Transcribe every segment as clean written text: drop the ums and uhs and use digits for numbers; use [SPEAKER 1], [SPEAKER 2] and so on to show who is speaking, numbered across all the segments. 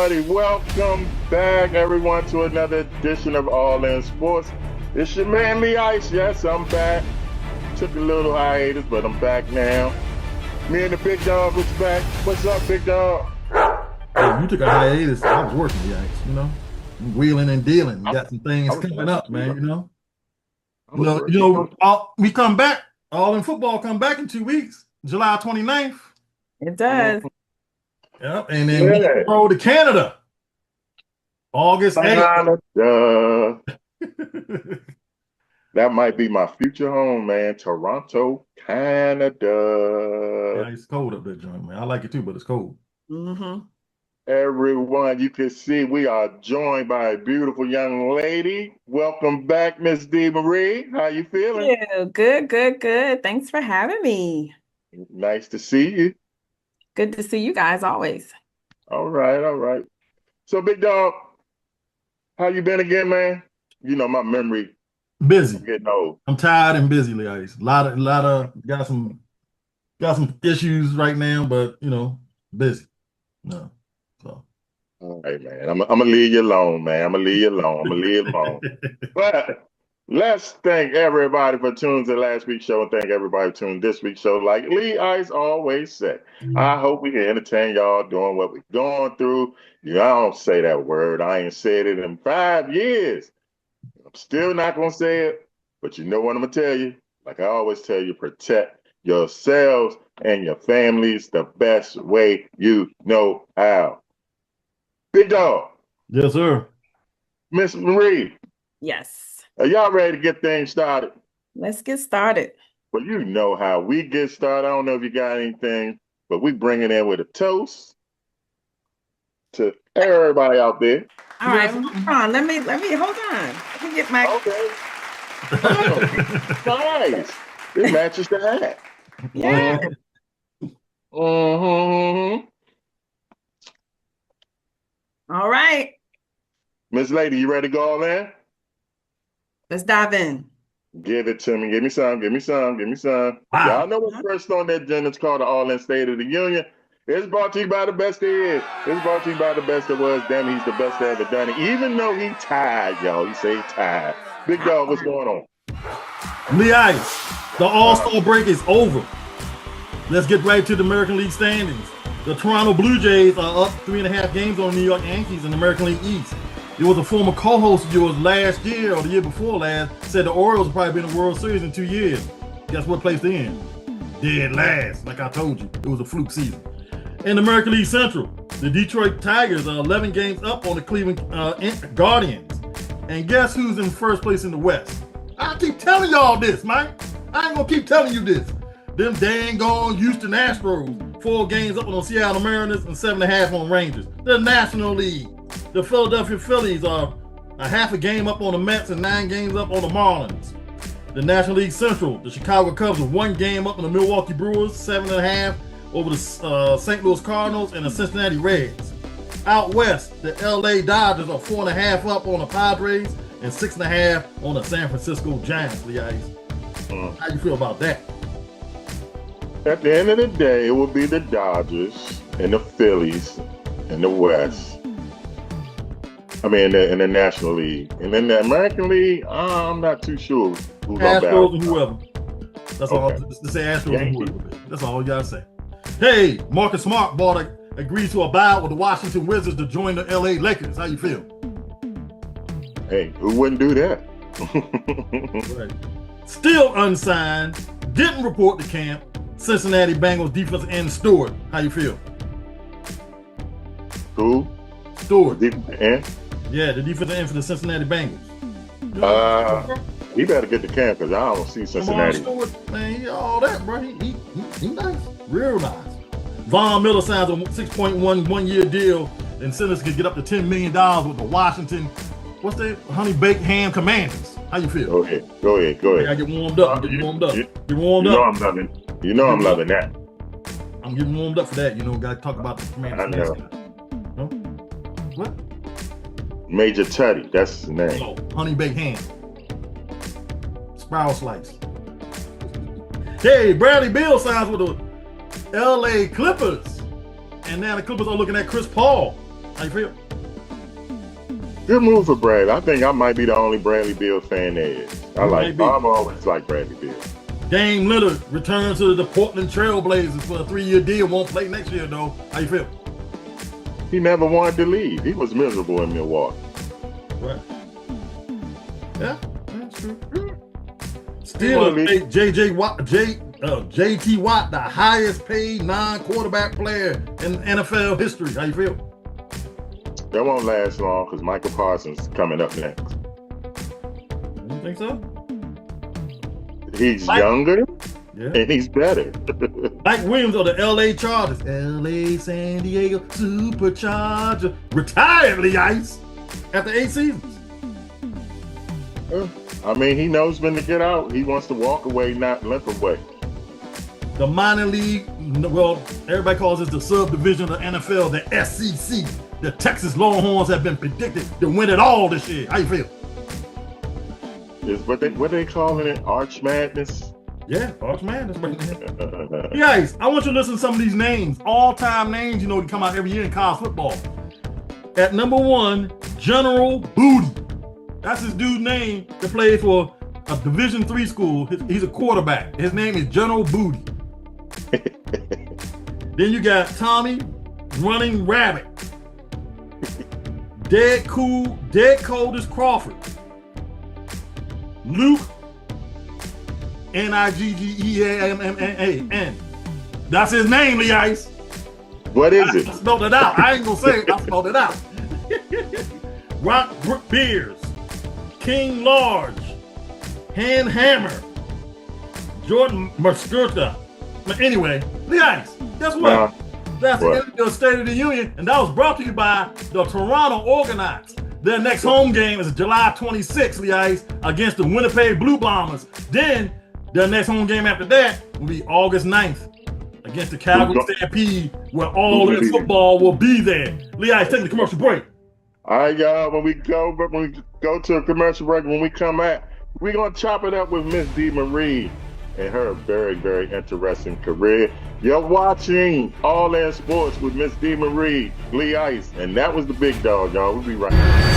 [SPEAKER 1] everybody. Welcome back, everyone, to another edition of All In Sports. It's your man, Lee Ice. Yes, I'm back. Took a little hiatus, but I'm back now. Me and the big dog was back. What's up, big dog?
[SPEAKER 2] Hey, you took a hiatus. I was working, Lee Ice, wheeling and dealing. We got some things coming up, man, we come back. All In Football come back in 2 weeks, July 29th.
[SPEAKER 3] It does.
[SPEAKER 2] Yep, and then we go to Canada, August 8th.
[SPEAKER 1] That might be my future home, man. Toronto, Canada.
[SPEAKER 2] Yeah, it's cold up there, John, man. I like it too, but it's cold.
[SPEAKER 3] Mm-hmm.
[SPEAKER 1] Everyone, you can see we are joined by a beautiful young lady. Welcome back, Miss D. Marie. How you feeling?
[SPEAKER 3] Yeah, good. Thanks for having me.
[SPEAKER 1] Nice to see you.
[SPEAKER 3] Good to see you guys always.
[SPEAKER 1] All right. So, big dog, how you been again, man? You know my memory.
[SPEAKER 2] Busy.
[SPEAKER 1] I'm getting old.
[SPEAKER 2] I'm tired and busy, Lee Ice. Lot of got some issues right now, but busy. No. So.
[SPEAKER 1] All right, man. I'm gonna leave you alone, man. I'm gonna leave you alone. But let's thank everybody for tuning to last week's show and thank everybody for tuning this week's show. Like Lee Ice always said, I hope we can entertain y'all doing what we're going through. I don't say that word. I ain't said it in 5 years. I'm still not gonna say it, but you know what I'm gonna tell you? Like I always tell you, protect yourselves and your families the best way you know how. Big dog.
[SPEAKER 2] Yes, sir.
[SPEAKER 1] Miss Marie.
[SPEAKER 3] Yes.
[SPEAKER 1] Are y'all ready to get things started?
[SPEAKER 3] Let's get started.
[SPEAKER 1] Well, you know how we get started. I don't know if you got anything, but we bring it in with a toast to everybody out there.
[SPEAKER 3] All right, hold on. Let me hold on. Let me get my
[SPEAKER 1] Okay. Oh, nice. It matches the hat.
[SPEAKER 3] Yeah.
[SPEAKER 1] Mm-hmm.
[SPEAKER 3] All right.
[SPEAKER 1] Miss Lady, you ready to go all in?
[SPEAKER 3] Let's dive in.
[SPEAKER 1] Give it to me. Give me some.
[SPEAKER 2] Wow.
[SPEAKER 1] Y'all know what's first on the agenda. It's called the All In State of the Union. It's brought to you by the best there is. It's brought to you by the best there was. Damn, he's the best that ever done it. Even though he tired, y'all. He say he tired. Big dog, what's going on?
[SPEAKER 2] Lee Ice, the All-Star break is over. Let's get right to the American League standings. The Toronto Blue Jays are up 3.5 games on the New York Yankees in the American League East. It was a former co-host of yours last year or the year before last said the Orioles will probably be in the World Series in 2 years. Guess what place they're in? Dead last, like I told you. It was a fluke season. In the American League Central, the Detroit Tigers are 11 games up on the Cleveland Guardians. And guess who's in first place in the West? I keep telling y'all this, man. I ain't gonna keep telling you this. Them dang gone Houston Astros, 4 games up on the Seattle Mariners and 7.5 on Rangers. The National League, the Philadelphia Phillies are a half a game up on the Mets and 9 games up on the Marlins. The National League Central, the Chicago Cubs are 1 game up on the Milwaukee Brewers, 7.5 over the St. Louis Cardinals and the Cincinnati Reds. Out west, the LA Dodgers are 4.5 up on the Padres and 6.5 on the San Francisco Giants. Lee Ice. How you feel about that?
[SPEAKER 1] At the end of the day, it will be the Dodgers and the Phillies in the West. I mean, in the National League. And in the American League, I'm not too sure who's going to
[SPEAKER 2] Astros and whoever. That's all. Just say Astros and whoever. That's all you got to say. Hey, Marcus Smart agreed to abide with the Washington Wizards to join the LA Lakers. How you feel?
[SPEAKER 1] Hey, who wouldn't do that?
[SPEAKER 2] Right. Still unsigned, didn't report to camp, Cincinnati Bengals defensive end Stewart. How you feel?
[SPEAKER 1] Who?
[SPEAKER 2] Stewart.
[SPEAKER 1] Defensive end?
[SPEAKER 2] Yeah, the defensive end for the Cincinnati Bengals.
[SPEAKER 1] He better get to camp because I don't see Cincinnati.
[SPEAKER 2] Come on, Stewart, man, he all that, bro. He nice, real nice. Von Miller signs a $6.1 one-year deal, and Sinners could get up to $10 million with the Washington, what's that? Honey Baked Ham Commanders. How you feel?
[SPEAKER 1] Go ahead.
[SPEAKER 2] I get warmed up. Get warmed up.
[SPEAKER 1] I'm loving. I'm loving that.
[SPEAKER 2] I'm getting warmed up for that. Got to talk about the Commanders.
[SPEAKER 1] I know.
[SPEAKER 2] Huh? What?
[SPEAKER 1] Major Tutty. That's his name.
[SPEAKER 2] Oh, Honey Baked Ham. Sprout Slice. Hey, Bradley Beal signs with the LA Clippers. And now the Clippers are looking at Chris Paul. How you feel?
[SPEAKER 1] Good move for Bradley. I think I might be the only Bradley Beal fan there is. I'm always like Bradley Beal.
[SPEAKER 2] Dame Lillard returns to the Portland Trailblazers for a 3-year deal. Won't play next year though. How you feel?
[SPEAKER 1] He never wanted to leave. He was miserable in Milwaukee.
[SPEAKER 2] Right. Yeah, that's true. Still, JT Watt, the highest paid non-quarterback player in NFL history. How you feel?
[SPEAKER 1] That won't last long because Michael Parsons is coming up next.
[SPEAKER 2] You think so?
[SPEAKER 1] He's younger and he's better.
[SPEAKER 2] Mike Williams of the LA Chargers. LA San Diego Supercharger. Retired Lee Ice after 8 seasons.
[SPEAKER 1] I mean, he knows when to get out. He wants to walk away, not limp away.
[SPEAKER 2] The minor league, well, everybody calls this the subdivision of the NFL, the SEC. The Texas Longhorns have been predicted to win it all this year. How you feel?
[SPEAKER 1] Is what are they calling it? Arch Madness?
[SPEAKER 2] Yeah, Arch Madness. Guys, I want you to listen to some of these names. All-time names, you know, that come out every year in college football. At number 1, General Booty. That's his dude's name that plays for a Division III school. He's a quarterback. His name is General Booty. Then you got Tommy Running Rabbit. Dead Coldest Crawford. Luke Niggeamman. That's his name, Lee Ice.
[SPEAKER 1] What is it?
[SPEAKER 2] I spelled it out. I ain't gonna say it. I spelled it out. Rock Beers. King Large. Hand Hammer. Jordan Masturta. But anyway, Lee Ice, guess what? That's the end of the State of the Union, and that was brought to you by the Toronto Argonauts. Their next home game is July 26th, Lee Ice, against the Winnipeg Blue Bombers. Then, their next home game after that will be August 9th against the Calgary Stampede, where all their football will be there. Lee Ice, take the commercial break.
[SPEAKER 1] All right, y'all, when we go to a commercial break, when we come back, we're going to chop it up with Miss D. Marie and her very, very interesting career. You're watching All In Sports with Miss D. Marie, Lee Ice, and that was the big dog, y'all. We'll be right back.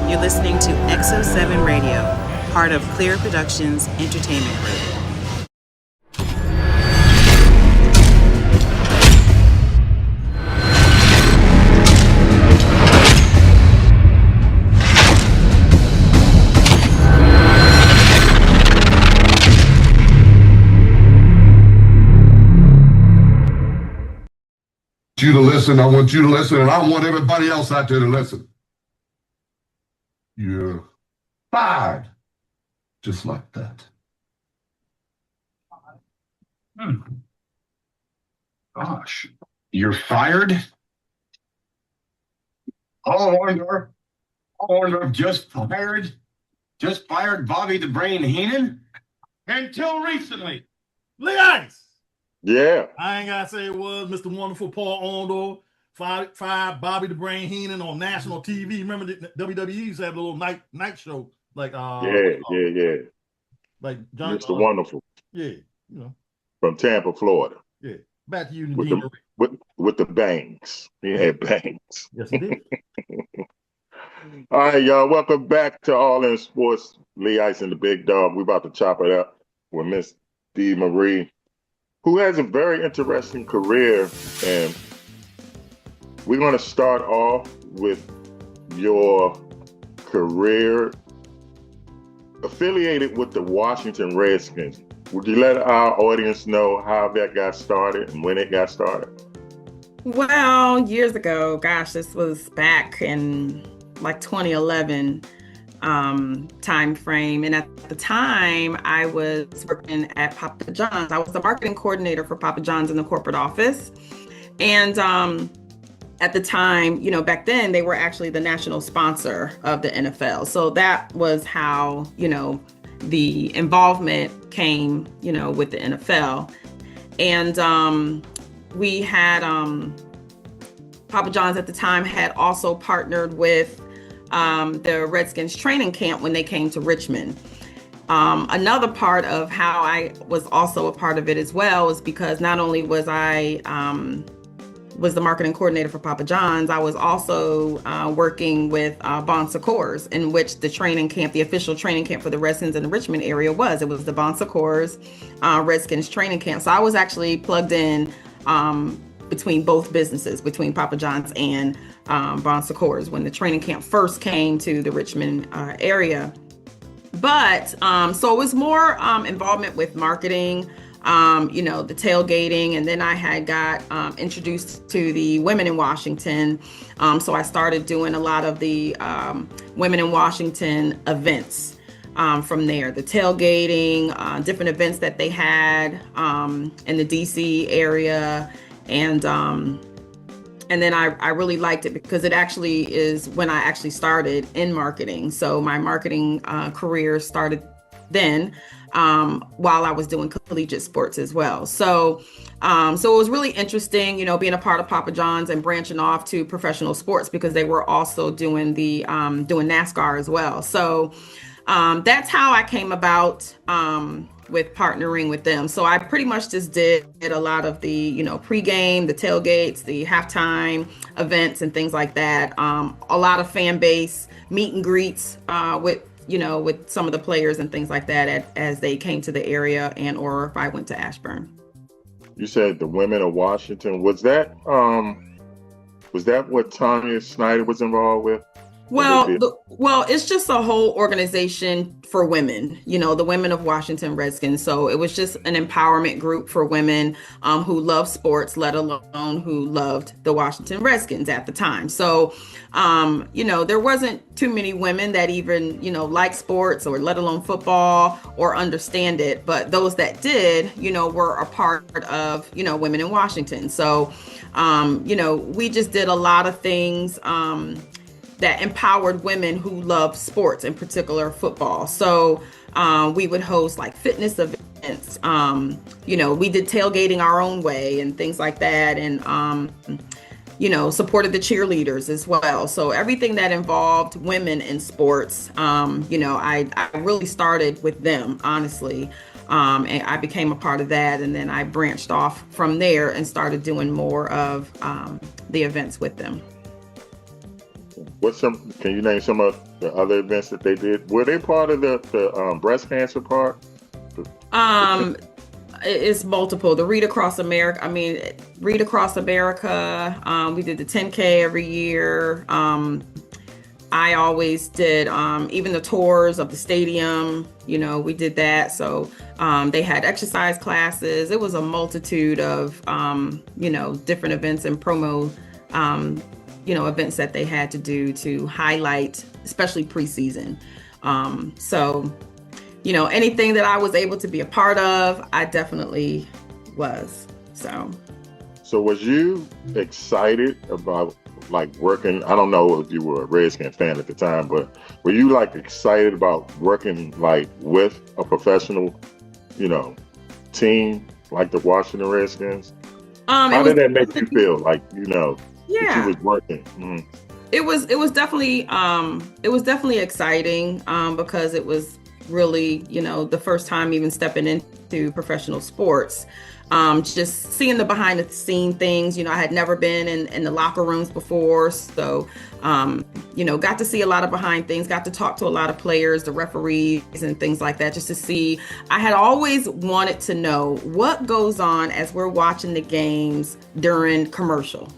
[SPEAKER 4] You're listening to XO7 Radio, part of Clear Productions Entertainment Group.
[SPEAKER 5] You to listen, I want you to listen, and I want everybody else out there to listen. You're fired. Just like that. Gosh, you're fired? Orndorff just fired? Just fired Bobby the Brain Heenan?
[SPEAKER 2] Until recently. Lee Ice.
[SPEAKER 1] Yeah.
[SPEAKER 2] I ain't got to say it was Mr. Wonderful Paul Orndorff. Fired Bobby the Brain Heenan on national TV. Remember the WWE used to have a little night show like
[SPEAKER 1] yeah.
[SPEAKER 2] Like John,
[SPEAKER 1] Mr. Wonderful.
[SPEAKER 2] Yeah, you know.
[SPEAKER 1] From Tampa, Florida.
[SPEAKER 2] Yeah. Back to you,
[SPEAKER 1] with the bangs. He had bangs.
[SPEAKER 2] Yes, he did.
[SPEAKER 1] All right, y'all. Welcome back to All In Sports. Lee Ice and the Big Dog. We're about to chop it up with Miss D. Marie, who has a very interesting career, and we're going to start off with your career affiliated with the Washington Redskins. Would you let our audience know how that got started and when it got started?
[SPEAKER 3] Well, years ago, gosh, this was back in like 2011 time frame. And at the time, I was working at Papa John's. I was the marketing coordinator for Papa John's in the corporate office. And at the time, you know, back then, they were actually the national sponsor of the NFL. So that was how, you know, the involvement came, you know, with the NFL. And we had Papa John's at the time had also partnered with the Redskins training camp when they came to Richmond. Another part of how I was also a part of it as well is because not only was I was the marketing coordinator for Papa John's, I was also working with Bon Secours, in which the training camp, the official training camp for the Redskins in the Richmond area was. It was the Bon Secours Redskins training camp. So I was actually plugged in between both businesses, between Papa John's and Bon Secours when the training camp first came to the Richmond area. But so it was more involvement with marketing, the tailgating, and then I had got introduced to the Women in Washington. So I started doing a lot of the Women in Washington events from there, the tailgating, different events that they had in the DC area. And then I really liked it because it actually is when I actually started in marketing. So my marketing career started then while I was doing collegiate sports as well. So it was really interesting, being a part of Papa John's and branching off to professional sports because they were also doing the doing NASCAR as well. So that's how I came about with partnering with them. So I pretty much just did a lot of the, pregame, the tailgates, the halftime events and things like that. A lot of fan base meet and greets with some of the players and things like that as they came to the area or if I went to Ashburn.
[SPEAKER 1] You said the Women of Washington. Was that what Tanya Snyder was involved with?
[SPEAKER 3] Well, it's just a whole organization for women, the Women of Washington Redskins. So it was just an empowerment group for women who love sports, let alone who loved the Washington Redskins at the time. So, there wasn't too many women that even, like sports or let alone football or understand it. But those that did, were a part of, Women in Washington. So, we just did a lot of things that empowered women who love sports, in particular football. So we would host like fitness events. We did tailgating our own way and things like that. And, supported the cheerleaders as well. So everything that involved women in sports, I really started with them, honestly. And I became a part of that. And then I branched off from there and started doing more of the events with them.
[SPEAKER 1] Can you name some of the other events that they did? Were they part of the breast cancer part?
[SPEAKER 3] It's multiple. The Read Across America. Read Across America. We did the 10K every year. I always did even the tours of the stadium. We did that. So they had exercise classes. It was a multitude of different events and promo. Events that they had to do to highlight, especially preseason. Anything that I was able to be a part of, I definitely was. So
[SPEAKER 1] was you excited about working? I don't know if you were a Redskins fan at the time, but were you excited about working with a professional, team like the Washington Redskins? How did that make you feel?
[SPEAKER 3] Yeah,
[SPEAKER 1] that you was working. Mm-hmm.
[SPEAKER 3] It was definitely exciting because it was really the first time even stepping into professional sports. Just seeing the behind the scene things. I had never been in the locker rooms before, so got to see a lot of behind things. Got to talk to a lot of players, the referees, and things like that. Just to see. I had always wanted to know what goes on as we're watching the games during commercial.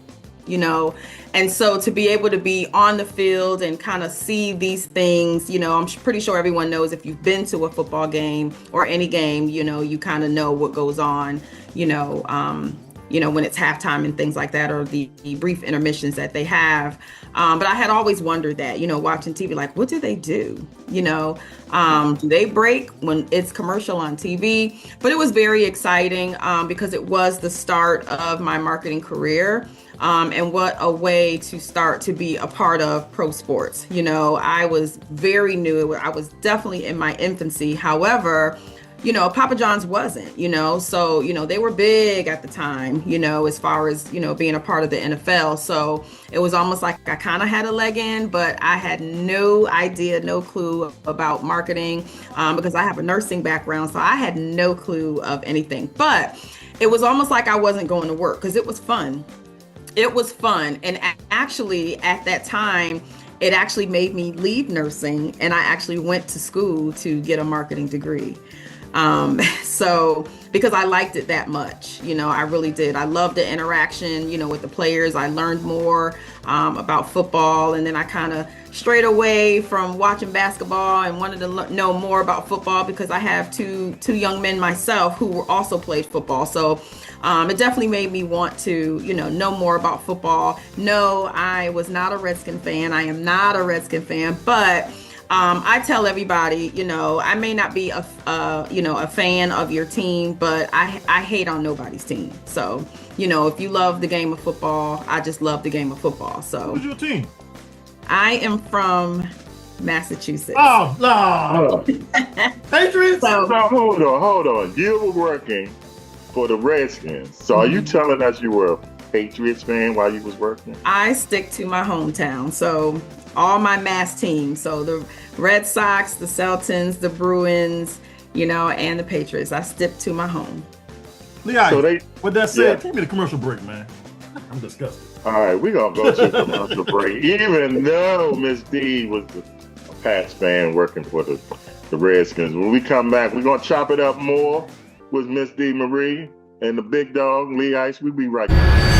[SPEAKER 3] And so to be able to be on the field and kind of see these things, I'm pretty sure everyone knows if you've been to a football game or any game, you kind of know what goes on, when it's halftime and things like that, or the brief intermissions that they have. But I had always wondered that, watching TV, what do they do? Do they break when it's commercial on TV? But it was very exciting because it was the start of my marketing career. And what a way to start to be a part of pro sports. I was very new. I was definitely in my infancy. However, Papa John's wasn't, so, they were big at the time, as far as, being a part of the NFL. So it was almost like I kind of had a leg in, but I had no idea, no clue about marketing, because I have a nursing background. So I had no clue of anything, but it was almost like I wasn't going to work because it was fun. It was fun. And actually at that time, it actually made me leave nursing, and I actually went to school to get a marketing degree. So because I liked it that much, I really did. I loved the interaction, with the players. I learned more about football, and then I kind of strayed away from watching basketball and wanted to know more about football because I have two young men myself who were also played football. So it definitely made me want to, know more about football. No, I was not a Redskin fan. I am not a Redskin fan, but I tell everybody, I may not be a fan of your team, but I hate on nobody's team. So, if you love the game of football, I just love the game of football. So,
[SPEAKER 2] who's your team?
[SPEAKER 3] I am from Massachusetts.
[SPEAKER 2] Oh, no. Patriots?
[SPEAKER 1] So hold on. You were working for the Redskins. So are you telling us you were a Patriots fan while you was working?
[SPEAKER 3] I stick to my hometown. So all my Mass teams. So the Red Sox, the Celtics, the Bruins, and the Patriots. I stick to my home.
[SPEAKER 2] Leah, so with that said, take me to commercial break, man. I'm disgusted.
[SPEAKER 1] All right, we're going to go to a commercial break. Even though Miss D was a Pats fan working for the Redskins. When we come back, we're going to chop it up more with Miss D. Marie and the big dog, Lee Ice. We'll be right back.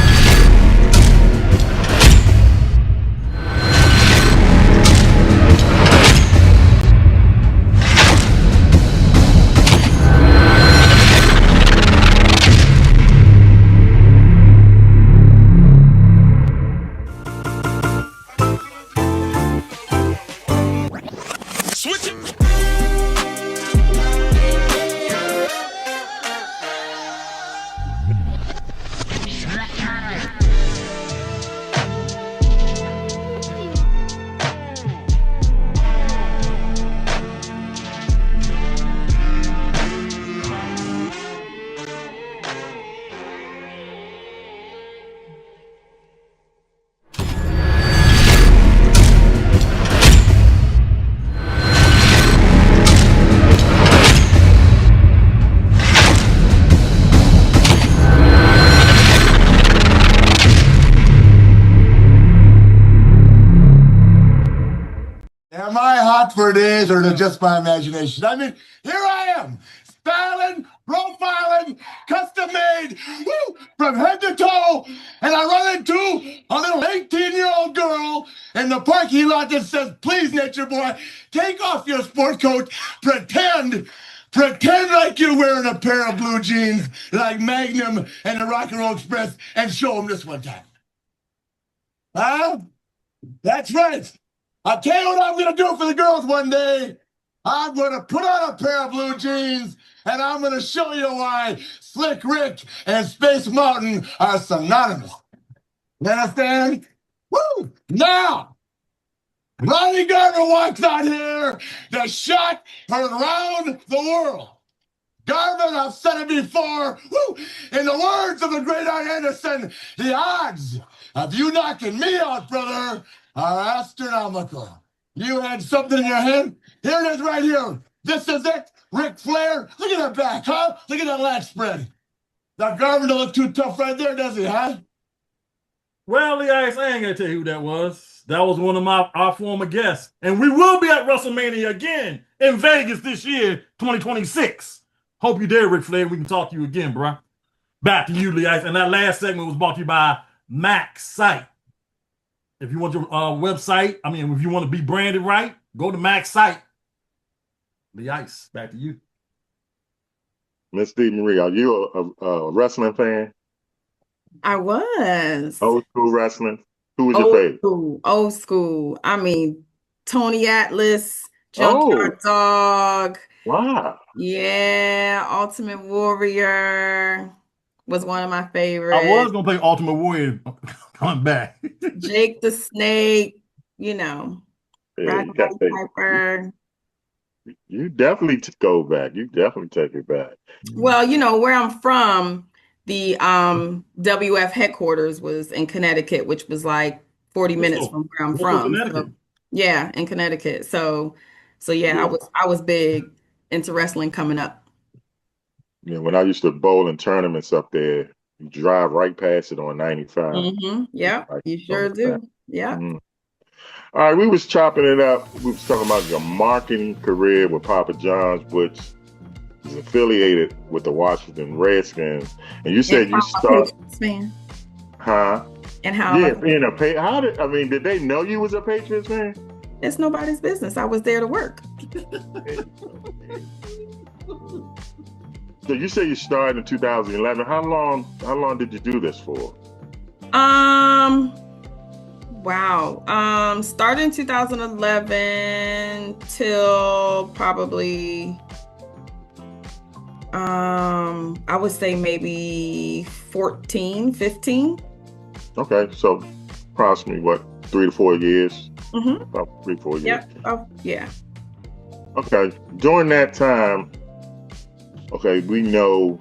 [SPEAKER 6] Am I hot for days, or is it just my imagination? I mean, here I am, styling, profiling, custom made, from head to toe, and I run into a little 18-year-old girl in the parking lot that says, "Please, nature boy, take off your sport coat, pretend like you're wearing a pair of blue jeans like Magnum and the Rock and Roll Express, and show them this one time." Huh? That's right. I'll tell you what I'm going to do for the girls one day. I'm going to put on a pair of blue jeans, and I'm going to show you why Slick Rick and Space Mountain are synonymous. You understand? Woo! Now, Ronnie Garner walks out here that shot around the world. Garvin, I've said it before, in the words of the great Art Anderson, the odds of you knocking me out, brother, are astronomical. You had something in your hand? Here it is right here. This is it. Ric Flair. Look at that back, huh? Look at that lat spread. Now, Garvin don't look too tough right there, does he, huh?
[SPEAKER 2] Well, Lee Ice, I ain't going to tell you who that was. That was one of our former guests. And we will be at WrestleMania again in Vegas this year, 2026. Hope you're there, Ric Flair. We can talk to you again, bro. Back to you, Lee Ice. And that last segment was brought to you by Max Site. If you want your website, if you want to be branded right, go to Max Site. Lee Ice, back to you.
[SPEAKER 1] Miss D. Marie, are you a wrestling fan?
[SPEAKER 3] I was.
[SPEAKER 1] Old school wrestling? Who was your favorite?
[SPEAKER 3] Old school. Tony Atlas, Junkyard Dog.
[SPEAKER 1] Wow.
[SPEAKER 3] Yeah, Ultimate Warrior was one of my favorites.
[SPEAKER 2] I was going to play Ultimate Warrior coming back.
[SPEAKER 3] Jake the Snake, Roddy Piper.
[SPEAKER 1] You definitely go back. You definitely take it back.
[SPEAKER 3] Well, where I'm from, the WF headquarters was in Connecticut, which was like 40 minutes
[SPEAKER 2] Bristol,
[SPEAKER 3] from where I'm
[SPEAKER 2] Bristol,
[SPEAKER 3] from.
[SPEAKER 2] Connecticut.
[SPEAKER 3] So yeah, in Connecticut. So yeah,
[SPEAKER 1] Yeah.
[SPEAKER 3] I was big into wrestling coming up.
[SPEAKER 1] Yeah, when I used to bowl in tournaments up there, you drive right past it on 95.
[SPEAKER 3] Yeah,
[SPEAKER 1] Right
[SPEAKER 3] you
[SPEAKER 1] on
[SPEAKER 3] sure
[SPEAKER 1] the back.
[SPEAKER 3] do. Yeah.
[SPEAKER 1] Mhm. All right, we was chopping it up. We was talking about your marketing career with Papa John's, which is affiliated with the Washington Redskins. And you
[SPEAKER 3] And
[SPEAKER 1] said you
[SPEAKER 3] how I'm a
[SPEAKER 1] start,
[SPEAKER 3] Patriots fan.
[SPEAKER 1] huh?
[SPEAKER 3] And how
[SPEAKER 1] Yeah,
[SPEAKER 3] I'm
[SPEAKER 1] being a did they know you was a Patriots fan?
[SPEAKER 3] it's nobody's business. I was there to work.
[SPEAKER 1] So you say you started in 2011. How long did you do this for?
[SPEAKER 3] Wow. Started in 2011 till probably I would say maybe 14, 15.
[SPEAKER 1] Okay, so approximately what, 3 to 4 years?
[SPEAKER 3] Mm-hmm.
[SPEAKER 1] About 3, 4 years.
[SPEAKER 3] Yep. Oh, yeah.
[SPEAKER 1] Okay. During that time, okay, we know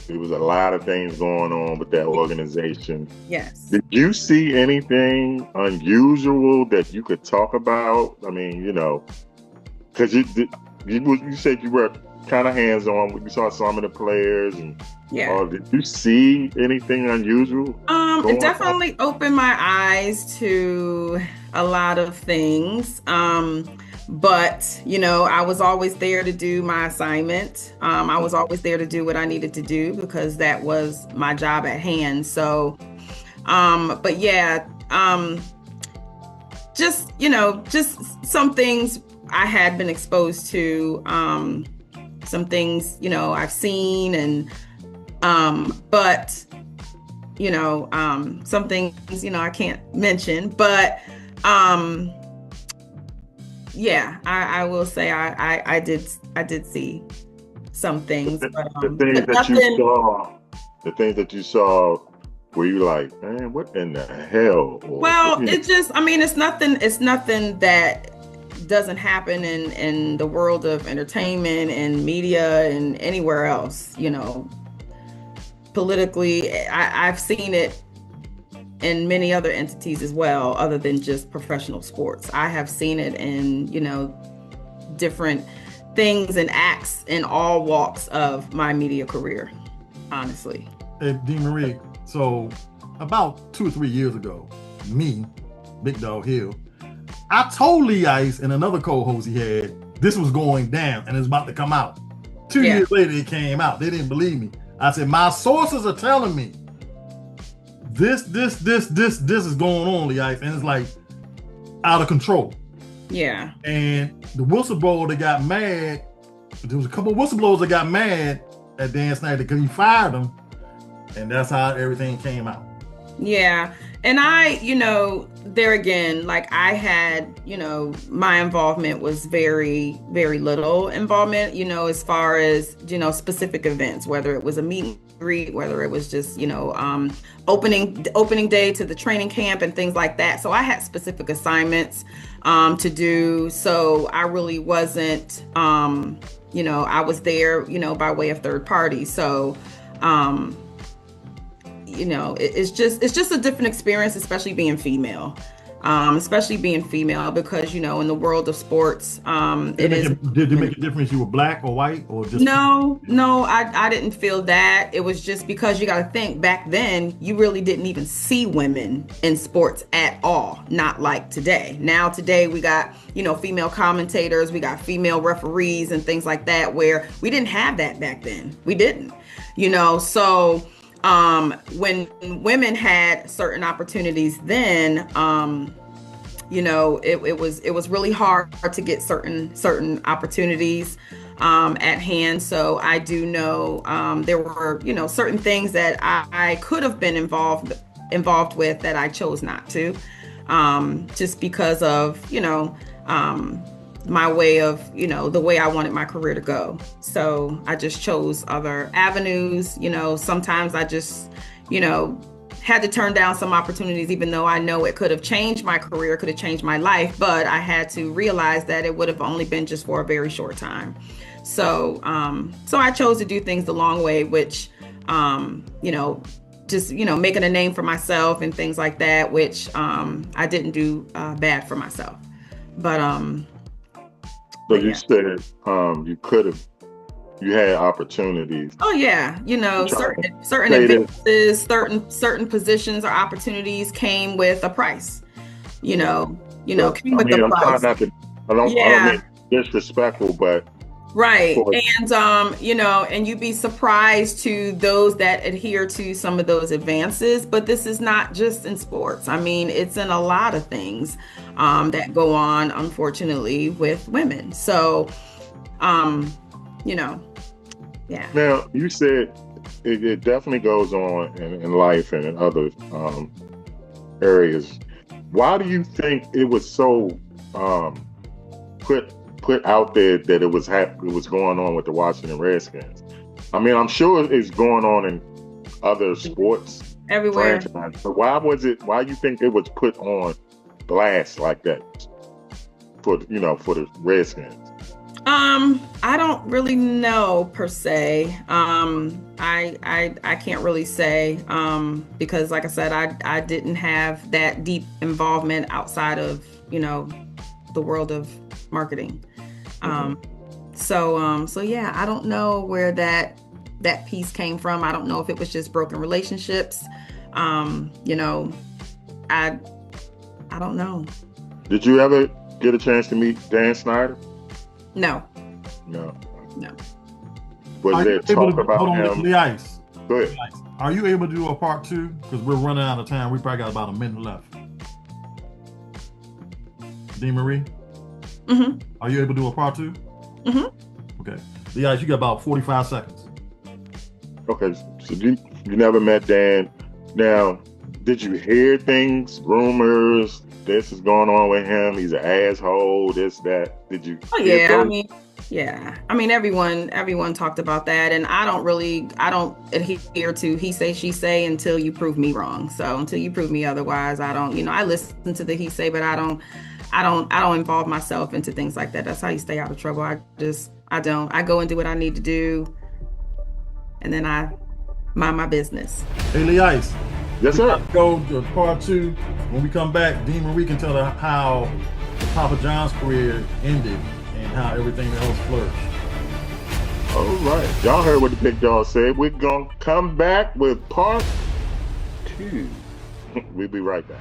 [SPEAKER 1] there was a lot of things going on with that organization.
[SPEAKER 3] Yes.
[SPEAKER 1] Did you see anything unusual that you could talk about? I mean, because you said you were kind of hands-on. You saw some of the players, and
[SPEAKER 3] Yeah.
[SPEAKER 1] did you see anything unusual?
[SPEAKER 3] It definitely opened my eyes to a lot of things. But, I was always there to do my assignment. I was always there to do what I needed to do because that was my job at hand. So, but yeah, just some things I had been exposed to, some things, I've seen and, but, some things, I can't mention, but, yeah, I will say I did see some things, but
[SPEAKER 1] the things that you saw, were you like, man, what in the hell?
[SPEAKER 3] Well, it's nothing that doesn't happen in the world of entertainment and media and anywhere else, politically. I've seen it in many other entities as well, other than just professional sports. I have seen it in, different things and acts in all walks of my media career, honestly.
[SPEAKER 2] Hey, D. Marie, so about 2 or 3 years ago, me, Big Dog Hill, I told Lee Ice and another co-host he had, this was going down and it's about to come out. 2 years later, it came out. They didn't believe me. I said, my sources are telling me this is going on, Lee Ice, and it's like out of control.
[SPEAKER 3] Yeah.
[SPEAKER 2] And the whistleblower that got mad, there was a couple of whistleblowers that got mad at Dan Snyder because he fired them, and that's how everything came out.
[SPEAKER 3] Yeah. And I, there again, like I had, my involvement was very, very little involvement, as far as, specific events, whether it was a meet and greet, whether it was just, opening day to the training camp and things like that. So I had specific assignments to do. So I really wasn't, I was there, by way of third party. So, it's just a different experience, especially being female, because, in the world of sports,
[SPEAKER 2] Did it make a difference you were black or white or just?
[SPEAKER 3] No, I didn't feel that. It was just because you got to think back then, you really didn't even see women in sports at all. Not like today. Now today we got, female commentators, we got female referees and things like that, where we didn't have that back then. We didn't, so when women had certain opportunities then, it was really hard to get certain opportunities at hand. So I do know there were, certain things that I could have been involved with that I chose not to, just because of, my way of, the way I wanted my career to go. So I just chose other avenues. Sometimes I just, had to turn down some opportunities, even though I know it could have changed my career, could have changed my life, but I had to realize that it would have only been just for a very short time. So I chose to do things the long way, which, just, making a name for myself and things like that, which I didn't do bad for myself. But
[SPEAKER 1] so you said you had opportunities.
[SPEAKER 3] Oh yeah, certain advances, certain positions or opportunities came with a price. Came with the price.
[SPEAKER 1] I don't mean disrespectful, but
[SPEAKER 3] right. And you'd be surprised to those that adhere to some of those advances, but this is not just in sports. I mean, it's in a lot of things that go on, unfortunately, with women. So, yeah.
[SPEAKER 1] Now, you said it definitely goes on in life and in other areas. Why do you think it was so put out there that it was going on with the Washington Redskins? I mean, I'm sure it's going on in other sports
[SPEAKER 3] everywhere.
[SPEAKER 1] franchises. So why you think it was put on blast like that for the Redskins?
[SPEAKER 3] I don't really know per se. I can't really say because, like I said, I didn't have that deep involvement outside of the world of marketing. So yeah, I don't know where that piece came from. I don't know if it was just broken relationships. I don't know.
[SPEAKER 1] Did you ever get a chance to meet Dan Snyder?
[SPEAKER 3] No.
[SPEAKER 1] Was there talk about him?
[SPEAKER 2] The ice.
[SPEAKER 1] Go ahead.
[SPEAKER 2] Are you able to do a part 2? Because we're running out of time. We probably got about a minute left. Dee Marie?
[SPEAKER 3] Mm-hmm.
[SPEAKER 2] Are you able to do a part 2?
[SPEAKER 3] Mm-hmm.
[SPEAKER 2] Okay. The ice, you got about 45 seconds.
[SPEAKER 1] Okay. So you never met Dan. Now, did you hear things, rumors? This is going on with him. He's an asshole. This, that. Did you?
[SPEAKER 3] Oh yeah. I mean, everyone talked about that, and I don't adhere to he say, she say until you prove me wrong. So until you prove me otherwise, I don't. I listen to the he say, but I don't involve myself into things like that. That's how you stay out of trouble. I don't. I go and do what I need to do, and then I mind my business.
[SPEAKER 2] Hey, Lee Ice.
[SPEAKER 1] Yes, sir.
[SPEAKER 2] Go to part 2. When we come back, Dee Marie can tell her how Papa John's career ended and how everything else flourished.
[SPEAKER 1] All right. Y'all heard what the big dog said. We're going to come back with part 2. We'll be right back.